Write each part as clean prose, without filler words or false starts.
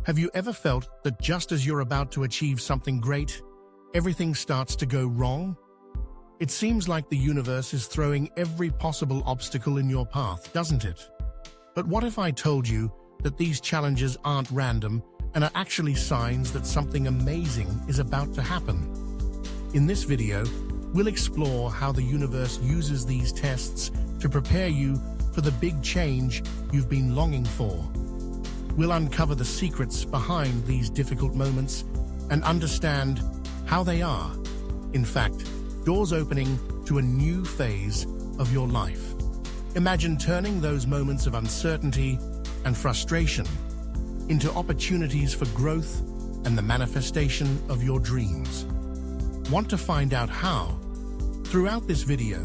Have you ever felt that just as you're about to achieve something great, everything starts to go wrong? It seems like the universe is throwing every possible obstacle in your path, doesn't it? But what if I told you that these challenges aren't random and are actually signs that something amazing is about to happen? In this video, we'll explore how the universe uses these tests to prepare you for the big change you've been longing for. We'll uncover the secrets behind these difficult moments and understand how they are, in fact, doors opening to a new phase of your life. Imagine turning those moments of uncertainty and frustration into opportunities for growth and the manifestation of your dreams. Want to find out how? Throughout this video,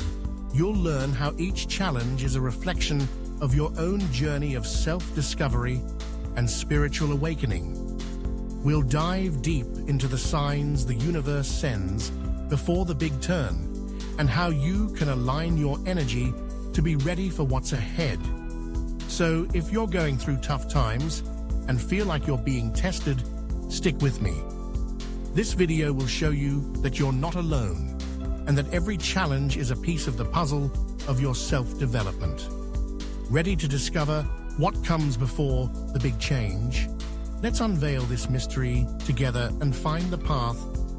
you'll learn how each challenge is a reflection of your own journey of self-discovery and spiritual awakening. We'll dive deep into the signs the universe sends before the big turn and how you can align your energy to be ready for what's ahead. So if you're going through tough times and feel like you're being tested, stick with me. This video will show you that you're not alone and that every challenge is a piece of the puzzle of your self-development. Ready to discover what comes before the big change? Let's unveil this mystery together and find the path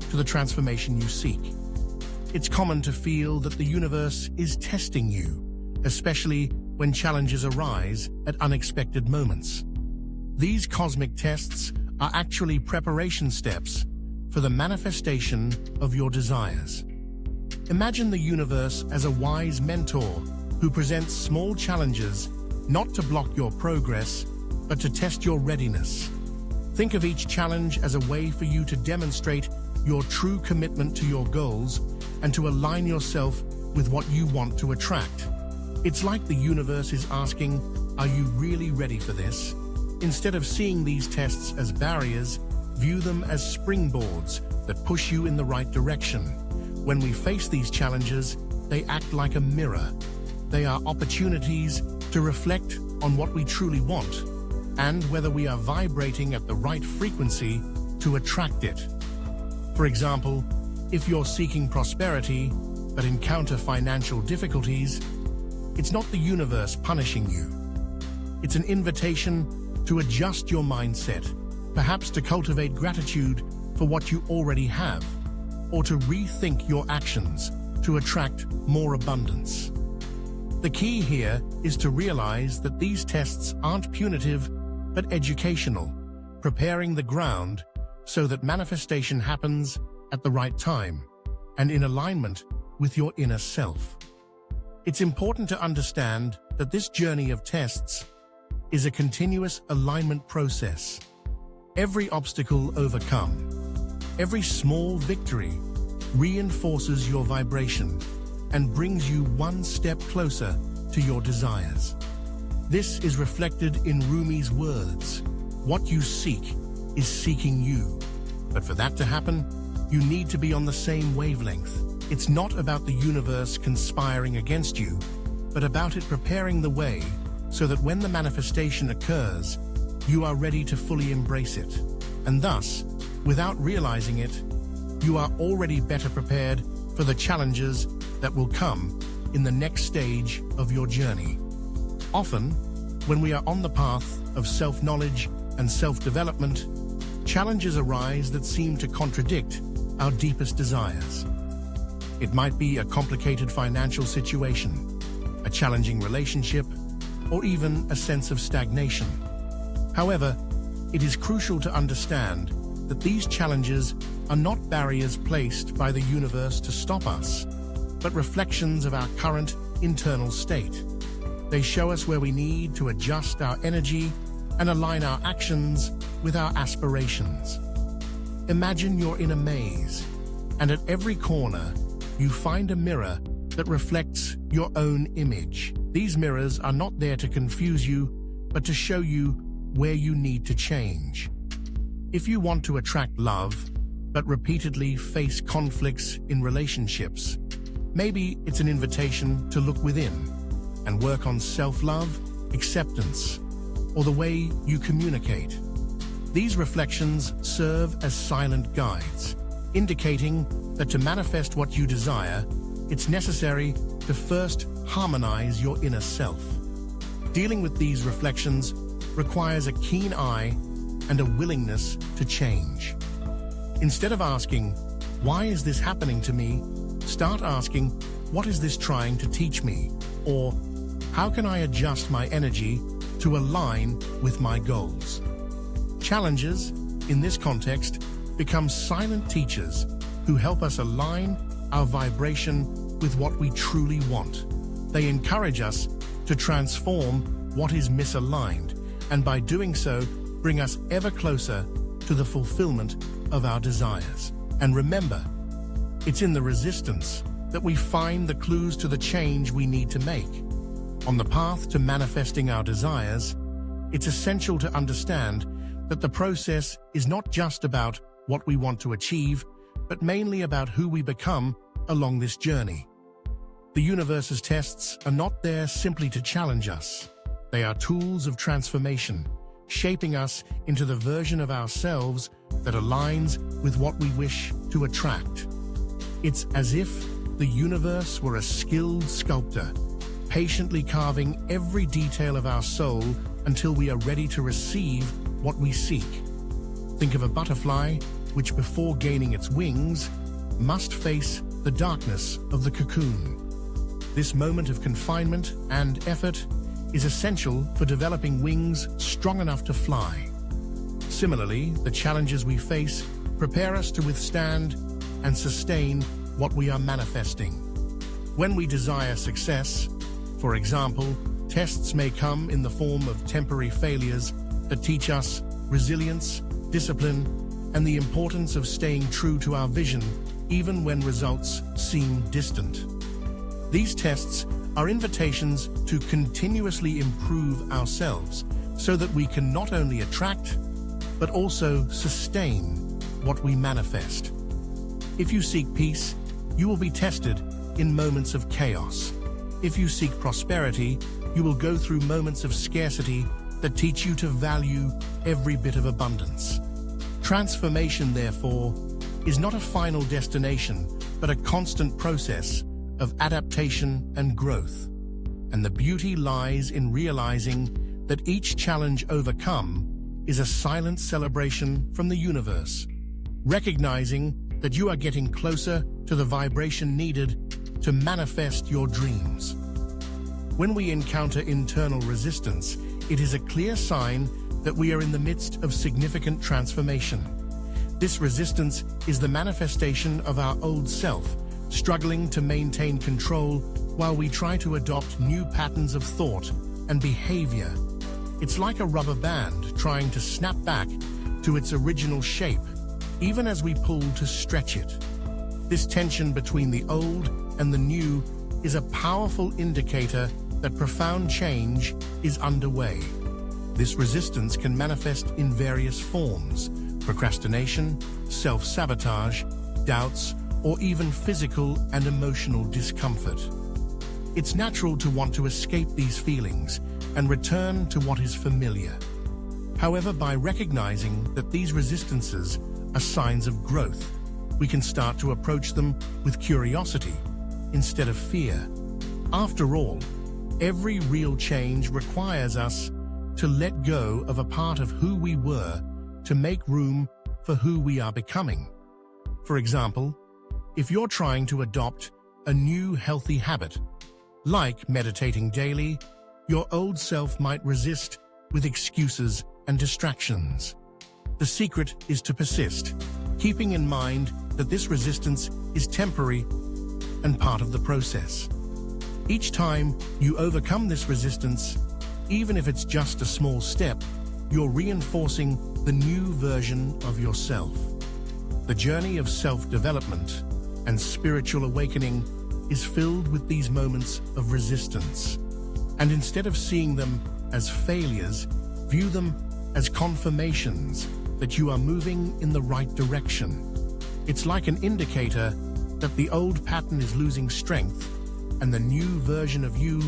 to the transformation you seek. It's common to feel that the universe is testing you, especially when challenges arise at unexpected moments. These cosmic tests are actually preparation steps for the manifestation of your desires. Imagine the universe as a wise mentor who presents small challenges not to block your progress, but to test your readiness. Think of each challenge as a way for you to demonstrate your true commitment to your goals and to align yourself with what you want to attract. It's like the universe is asking, are you really ready for this? Instead of seeing these tests as barriers, view them as springboards that push you in the right direction. When we face these challenges, they act like a mirror. They are opportunities to reflect on what we truly want and whether we are vibrating at the right frequency to attract it. For example, if you're seeking prosperity but encounter financial difficulties, it's not the universe punishing you. It's an invitation to adjust your mindset, perhaps to cultivate gratitude for what you already have, or to rethink your actions to attract more abundance. The key here is to realize that these tests aren't punitive, but educational, preparing the ground so that manifestation happens at the right time and in alignment with your inner self. It's important to understand that this journey of tests is a continuous alignment process. Every obstacle overcome, every small victory reinforces your vibration and brings you one step closer to your desires. This is reflected in Rumi's words, "What you seek is seeking you." But for that to happen, you need to be on the same wavelength. It's not about the universe conspiring against you, but about it preparing the way so that when the manifestation occurs, you are ready to fully embrace it. And thus, without realizing it, you are already better prepared for the challenges that will come in the next stage of your journey. Often, when we are on the path of self-knowledge and self-development, challenges arise that seem to contradict our deepest desires. It might be a complicated financial situation, a challenging relationship, or even a sense of stagnation. However, it is crucial to understand that these challenges are not barriers placed by the universe to stop us, but reflections of our current internal state. They show us where we need to adjust our energy and align our actions with our aspirations. Imagine you're in a maze, and at every corner, you find a mirror that reflects your own image. These mirrors are not there to confuse you, but to show you where you need to change. If you want to attract love, but repeatedly face conflicts in relationships, maybe it's an invitation to look within and work on self-love, acceptance, or the way you communicate. These reflections serve as silent guides, indicating that to manifest what you desire, it's necessary to first harmonize your inner self. Dealing with these reflections requires a keen eye and a willingness to change. Instead of asking, "Why is this happening to me?" start asking, "What is this trying to teach me?" Or, "How can I adjust my energy to align with my goals?" Challenges, in this context, become silent teachers who help us align our vibration with what we truly want. They encourage us to transform what is misaligned, and by doing so, bring us ever closer to the fulfillment of our desires. And remember, it's in the resistance that we find the clues to the change we need to make. On the path to manifesting our desires, it's essential to understand that the process is not just about what we want to achieve, but mainly about who we become along this journey. The universe's tests are not there simply to challenge us. They are tools of transformation, shaping us into the version of ourselves that aligns with what we wish to attract. It's as if the universe were a skilled sculptor, patiently carving every detail of our soul until we are ready to receive what we seek. Think of a butterfly which, before gaining its wings, must face the darkness of the cocoon. This moment of confinement and effort is essential for developing wings strong enough to fly. Similarly, the challenges we face prepare us to withstand and sustain what we are manifesting. When we desire success, for example, tests may come in the form of temporary failures that teach us resilience, discipline, and the importance of staying true to our vision even when results seem distant. These tests are invitations to continuously improve ourselves so that we can not only attract, but also sustain what we manifest. If you seek peace, you will be tested in moments of chaos. If you seek prosperity, you will go through moments of scarcity that teach you to value every bit of abundance. Transformation, therefore, is not a final destination, but a constant process of adaptation and growth. And the beauty lies in realizing that each challenge overcome is a silent celebration from the universe, recognizing that you are getting closer to the vibration needed to manifest your dreams. When we encounter internal resistance, it is a clear sign that we are in the midst of significant transformation. This resistance is the manifestation of our old self, struggling to maintain control while we try to adopt new patterns of thought and behavior. It's like a rubber band trying to snap back to its original shape, even as we pull to stretch it. This tension between the old and the new is a powerful indicator that profound change is underway. This resistance can manifest in various forms: procrastination, self-sabotage, doubts, or even physical and emotional discomfort. It's natural to want to escape these feelings and return to what is familiar. However, by recognizing that these resistances are signs of growth, we can start to approach them with curiosity instead of fear. After all, every real change requires us to let go of a part of who we were to make room for who we are becoming. For example, if you're trying to adopt a new healthy habit, like meditating daily, your old self might resist with excuses and distractions. The secret is to persist, keeping in mind that this resistance is temporary and part of the process. Each time you overcome this resistance, even if it's just a small step, you're reinforcing the new version of yourself. The journey of self-development and spiritual awakening is filled with these moments of resistance. And instead of seeing them as failures, view them as confirmations that you are moving in the right direction. It's like an indicator that the old pattern is losing strength and the new version of you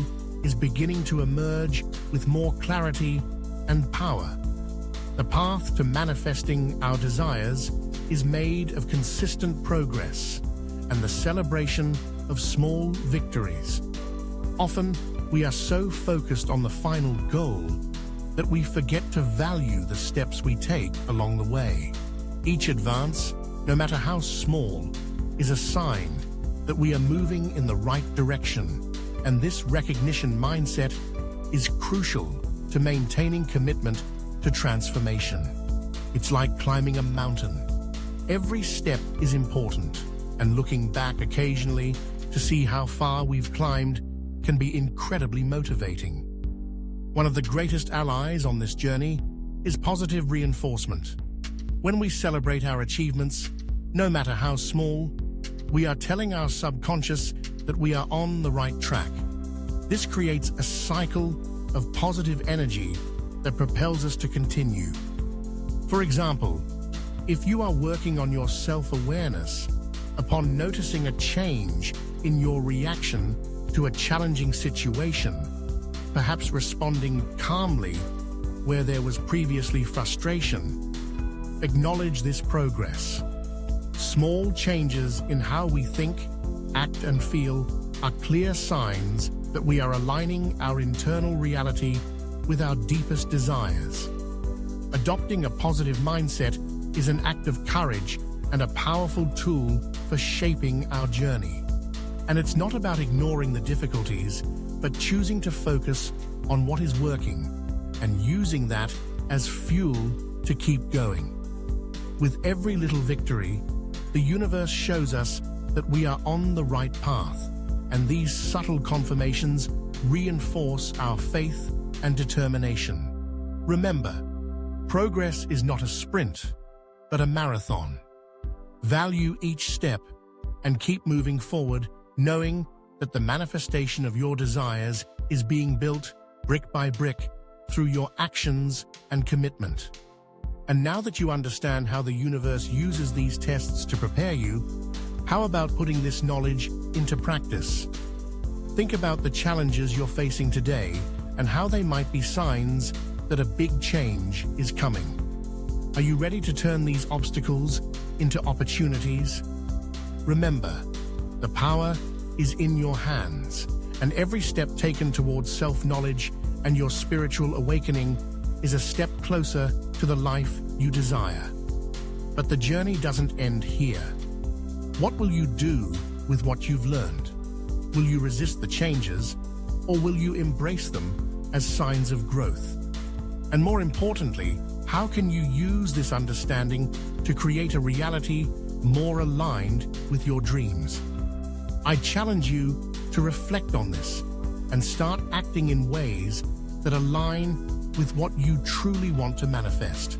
is beginning to emerge with more clarity and power. The path to manifesting our desires is made of consistent progress and the celebration of small victories. Often, we are so focused on the final goal that we forget to value the steps we take along the way. Each advance, no matter how small, is a sign that we are moving in the right direction, and this recognition mindset is crucial to maintaining commitment to transformation. It's like climbing a mountain. Every step is important, and looking back occasionally to see how far we've climbed can be incredibly motivating. One of the greatest allies on this journey is positive reinforcement. When we celebrate our achievements, no matter how small, we are telling our subconscious that we are on the right track. This creates a cycle of positive energy that propels us to continue. For example, if you are working on your self-awareness, upon noticing a change in your reaction to a challenging situation, perhaps responding calmly where there was previously frustration, acknowledge this progress. Small changes in how we think, act, and feel are clear signs that we are aligning our internal reality with our deepest desires. Adopting a positive mindset is an act of courage and a powerful tool for shaping our journey. And it's not about ignoring the difficulties, but choosing to focus on what is working and using that as fuel to keep going. With every little victory, the universe shows us that we are on the right path, and these subtle confirmations reinforce our faith and determination. Remember, progress is not a sprint, but a marathon. Value each step and keep moving forward, knowing that the manifestation of your desires is being built brick by brick through your actions and commitment. And now that you understand how the universe uses these tests to prepare you, how about putting this knowledge into practice? Think about the challenges you're facing today and how they might be signs that a big change is coming. Are you ready to turn these obstacles into opportunities? Remember, the power is in your hands, and every step taken towards self-knowledge and your spiritual awakening is a step closer to the life you desire. But the journey doesn't end here. What will you do with what you've learned? Will you resist the changes, or will you embrace them as signs of growth? And more importantly, how can you use this understanding to create a reality more aligned with your dreams? I challenge you to reflect on this and start acting in ways that align with what you truly want to manifest.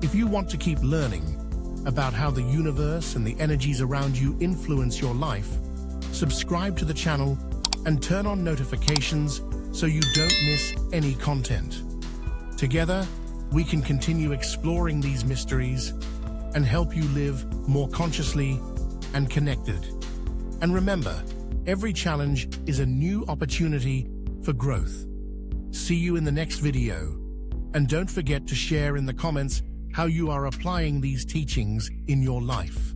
If you want to keep learning about how the universe and the energies around you influence your life, subscribe to the channel and turn on notifications so you don't miss any content. Together, we can continue exploring these mysteries and help you live more consciously and connected. And remember, every challenge is a new opportunity for growth. See you in the next video. And don't forget to share in the comments how you are applying these teachings in your life.